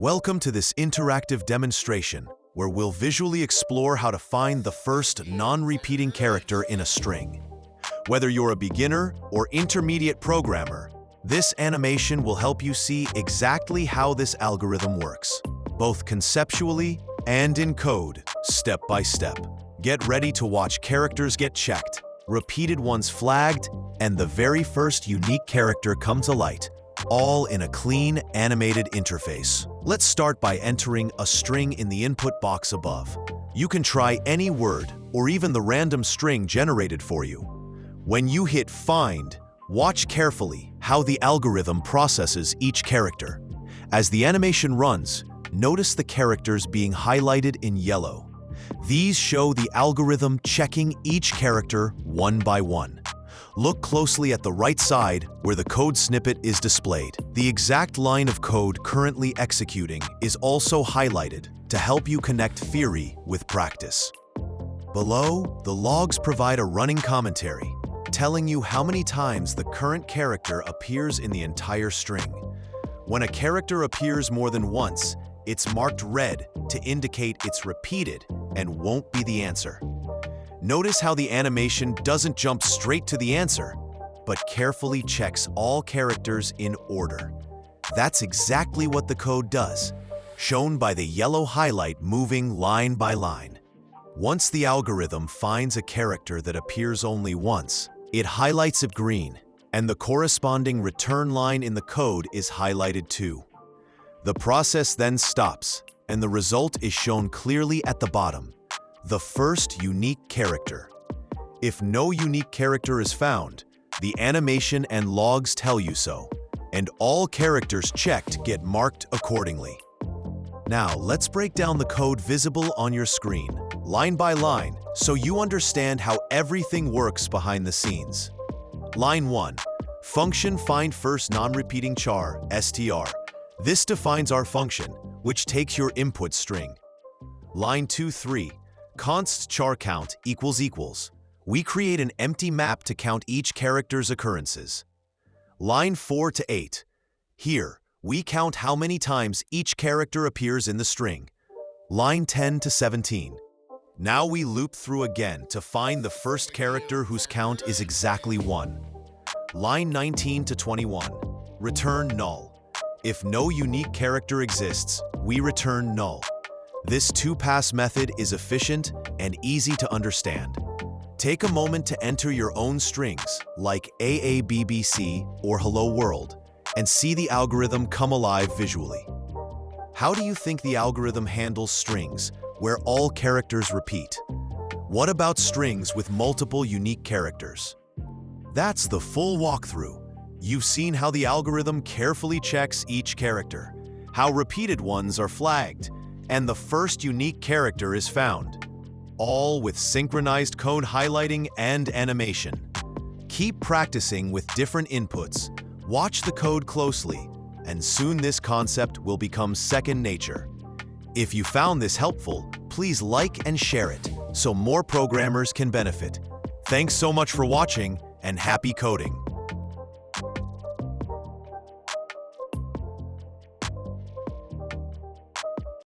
Welcome to this interactive demonstration where we'll visually explore how to find the first non-repeating character in a string. Whether you're a beginner or intermediate programmer, this animation will help you see exactly how this algorithm works, both conceptually and in code, step by step. Get ready to watch characters get checked, repeated ones flagged, and the very first unique character come to light, all in a clean, animated interface. Let's start by entering a string in the input box above. You can try any word or even the random string generated for you. When you hit Find, watch carefully how the algorithm processes each character. As the animation runs, notice the characters being highlighted in yellow. These show the algorithm checking each character one by one. Look closely at the right side where the code snippet is displayed. The exact line of code currently executing is also highlighted to help you connect theory with practice. Below, the logs provide a running commentary, telling you how many times the current character appears in the entire string. When a character appears more than once, it's marked red to indicate it's repeated and won't be the answer. Notice how the animation doesn't jump straight to the answer, but carefully checks all characters in order. That's exactly what the code does, shown by the yellow highlight moving line by line. Once the algorithm finds a character that appears only once, it highlights it green, and the corresponding return line in the code is highlighted too. The process then stops, and the result is shown clearly at the bottom. The first unique character. If no unique character is found, the animation and logs tell you so, and all characters checked get marked accordingly. Now, let's break down the code visible on your screen, line by line, so you understand how everything works behind the scenes. Line 1. Function find first non-repeating char, str. This defines our function, which takes your input string. Line 2-3. Const char count equals. We create an empty map to count each character's occurrences. Line 4-8. Here, we count how many times each character appears in the string. Line 10-17. Now we loop through again to find the first character whose count is exactly 1. Line 19-21. Return null. If no unique character exists, we return null. This two-pass method is efficient and easy to understand. Take a moment to enter your own strings, like AABBC or Hello World, and see the algorithm come alive visually. How do you think the algorithm handles strings where all characters repeat? What about strings with multiple unique characters? That's the full walkthrough. You've seen how the algorithm carefully checks each character, how repeated ones are flagged, and the first unique character is found, all with synchronized code highlighting and animation. Keep practicing with different inputs, watch the code closely, and soon this concept will become second nature. If you found this helpful, please like and share it so more programmers can benefit. Thanks so much for watching, and happy coding!